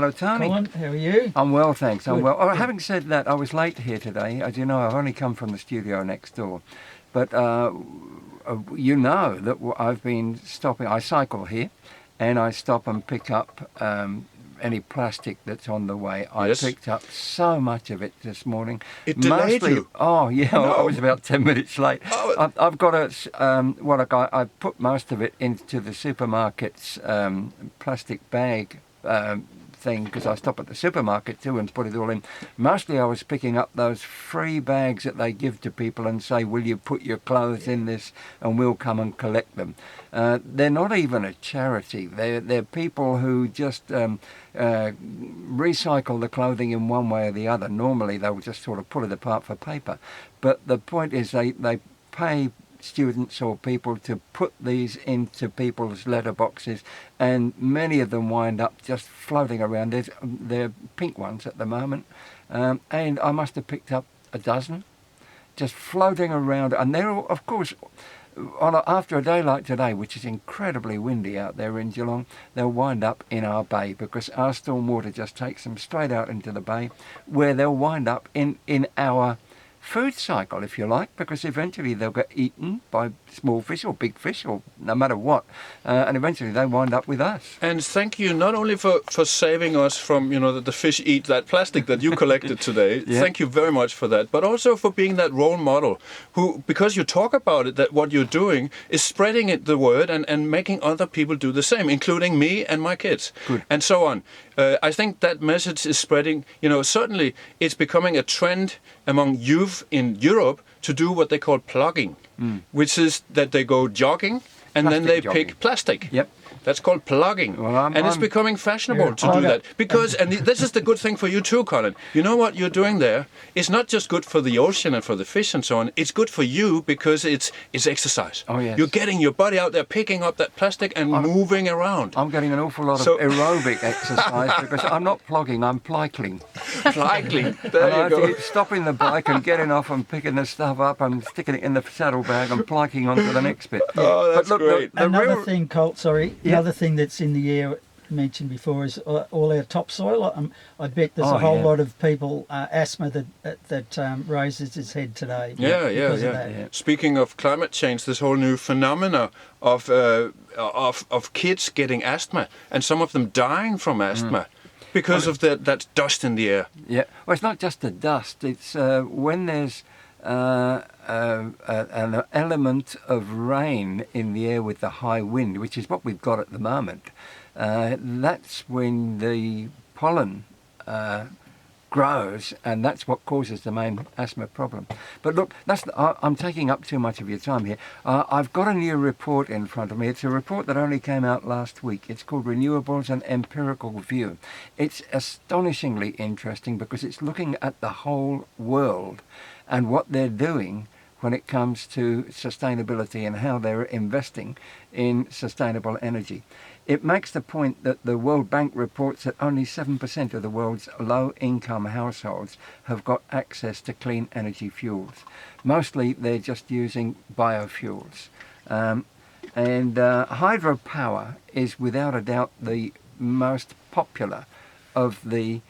Hello, Tony. Colin, how are you? I'm well, thanks. I'm Good, well. Oh, good. having said that, I was late here today. As you know, I've only come from the studio next door. But you know that I've been stopping. I cycle here, and I stop and pick up any plastic that's on the way. Yes. I picked up so much of it this morning. It delayed you. Oh, yeah, No. I was about 10 minutes late. Oh. I've got I put most of it into the supermarket's plastic bag thing, because I stop at the supermarket too and put it all in. Mostly I was picking up those free bags that they give to people and say, will you put your clothes in this and we'll come and collect them. They're not even a charity. They're people who just recycle the clothing in one way or the other. Normally they will just sort of pull it apart for paper. But the point is they pay students or people to put these into people's letterboxes, and many of them wind up just floating around. They're pink ones at the moment, and I must have picked up a dozen just floating around, and they're all, of course, after a day like today, which is incredibly windy out there in Geelong, they'll wind up in our bay, because our storm water just takes them straight out into the bay, where they'll wind up in our food cycle, if you like, because eventually they'll get eaten by small fish or big fish or no matter what, and eventually they wind up with us. And thank you not only for saving us from, that the fish eat that plastic that you collected today. Yeah. Thank you very much for that. But also for being that role model who, because you talk about it, that what you're doing is spreading the word and making other people do the same, including me and my kids. Good. And so on. I think that message is spreading. Certainly it's becoming a trend among youth in Europe to do what they call plugging, which is that they go jogging and then they pick plastic. Yep. That's called plugging. Well, it's becoming fashionable to do that. Because, and this is the good thing for you too, Colin. You know what you're doing there? It's not just good for the ocean and for the fish and so on. It's good for you because it's exercise. Oh, yes. You're getting your body out there, picking up that plastic and moving around. I'm getting an awful lot of aerobic exercise, because I'm not plogging, I'm plycling. Plycling. And There I you have go. to keep stopping the bike and getting off and picking the stuff up and sticking it in the saddlebag and plyking on to the next bit. Oh, that's But look, great. Another real- thing, Colt, sorry, Yeah. another thing that's in the air mentioned before is all our topsoil. I bet there's Oh, a whole yeah. lot of people, asthma that raises its head today. Yeah. because of that. Yeah. Speaking of climate change, this whole new phenomena of kids getting asthma and some of them dying from asthma because of that dust in the air. Yeah, well, it's not just the dust. It's when there's an element of rain in the air with the high wind, which is what we've got at the moment. That's when the pollen grows, and that's what causes the main asthma problem. But look, I'm taking up too much of your time here. I've got a new report in front of me. It's a report that only came out last week. It's called Renewables: An Empirical View. It's astonishingly interesting because it's looking at the whole world and what they're doing when it comes to sustainability and how they're investing in sustainable energy. It makes the point that the World Bank reports that only 7% of the world's low-income households have got access to clean energy fuels. Mostly they're just using biofuels. And hydropower is without a doubt the most popular of the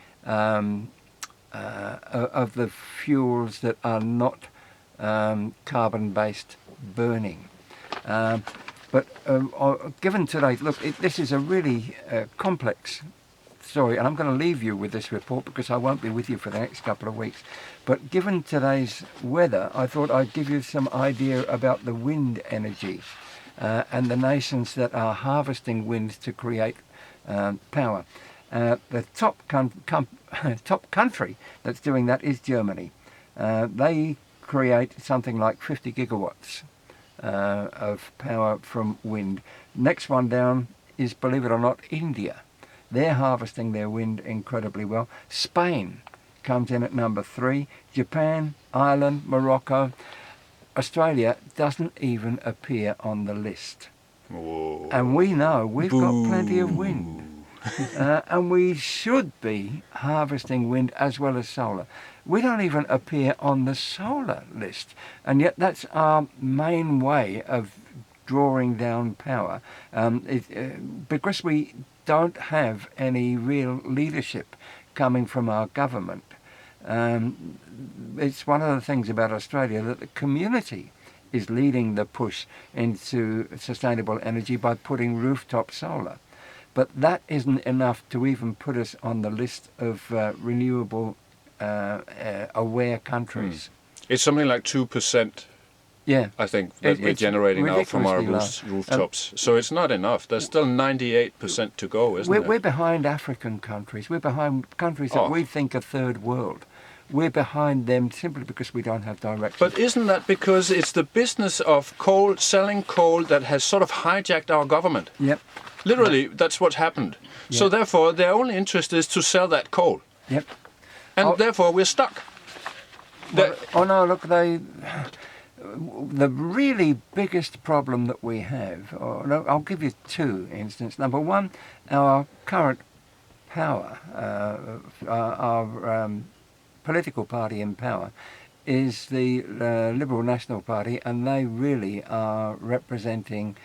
fuels that are not carbon-based burning. But given today, look, this is a really complex story, and I'm going to leave you with this report because I won't be with you for the next couple of weeks. But given today's weather, I thought I'd give you some idea about the wind energy and the nations that are harvesting wind to create power. The top country that's doing that is Germany. They create something like 50 gigawatts of power from wind. Next one down is, believe it or not, India. They're harvesting their wind incredibly well. Spain comes in at number 3. Japan, Ireland, Morocco. Australia doesn't even appear on the list. Whoa. And we know we've got plenty of wind. And we should be harvesting wind as well as solar. We don't even appear on the solar list, and yet that's our main way of drawing down power, because we don't have any real leadership coming from our government. It's one of the things about Australia that the community is leading the push into sustainable energy by putting rooftop solar. But that isn't enough to even put us on the list of renewable aware countries. It's something like 2%, Yeah. I think, that we're It's generating now from our ridiculously low. rooftops. So it's not enough. There's still 98% to go, isn't We're there? behind African countries. We're behind countries that Oh. we think are third world. We're behind them simply because we don't have direction. But isn't that because it's the business of coal, selling coal, that has sort of hijacked our government? Yep. Literally, that's what's happened. So Yeah. therefore, their only interest is to sell that coal. Yep. And Oh. therefore, we're stuck. Well, oh no, look, the really biggest problem that we have, no, I'll give you two instances. Number one, our current power, our political party in power is the Liberal National Party, and they really are representing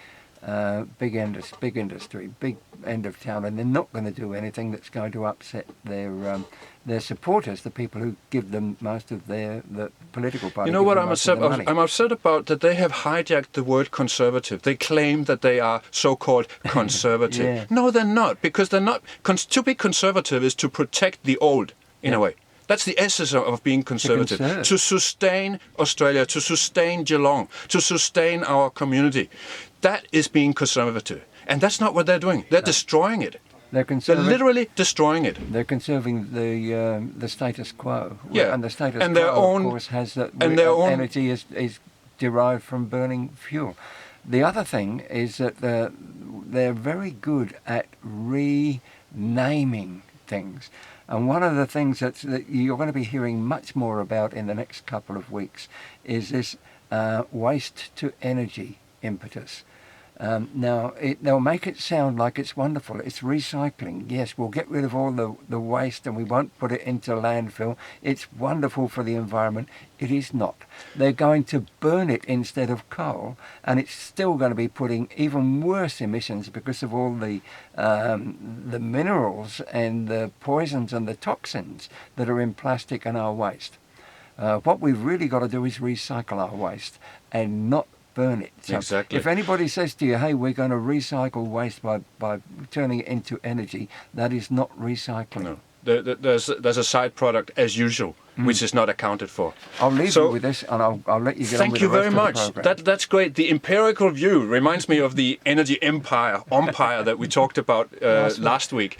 big industry, big end of town, and they're not going to do anything that's going to upset their supporters, the people who give them most of the political party. You know give what them I'm most of upset? the money. I'm upset about that they have hijacked the word conservative. They claim that they are so-called conservative. Yeah. No, they're not, because they're not. To be conservative is to protect the old, in a way. That's the essence of being conservative. conserve. To sustain Australia, to sustain Geelong, to sustain our community. That is being conservative. And that's not what they're doing. They're destroying it. They're They're conserving. literally destroying it. They're conserving the status quo. Yeah. And the status And quo, their own- of course, has that and their own- energy is derived from burning fuel. The other thing is that they're very good at renaming things. And one of the things that you're going to be hearing much more about in the next couple of weeks is this waste to energy impetus. Now, they'll make it sound like it's wonderful. It's recycling. Yes, we'll get rid of all the waste and we won't put it into landfill. It's wonderful for the environment. It is not. They're going to burn it instead of coal, and it's still going to be putting even worse emissions because of all the minerals and the poisons and the toxins that are in plastic and our waste. What we've really got to do is recycle our waste and not burn it. So Exactly. if anybody says to you, hey, we're going to recycle waste by turning it into energy, that is not recycling. No. There's a side product, as usual, which is not accounted for. I'll leave So- you with this, and I'll let you get on Thank with you the rest very of the much. program. That's great. The empirical view reminds me of the energy empire that we talked about last week.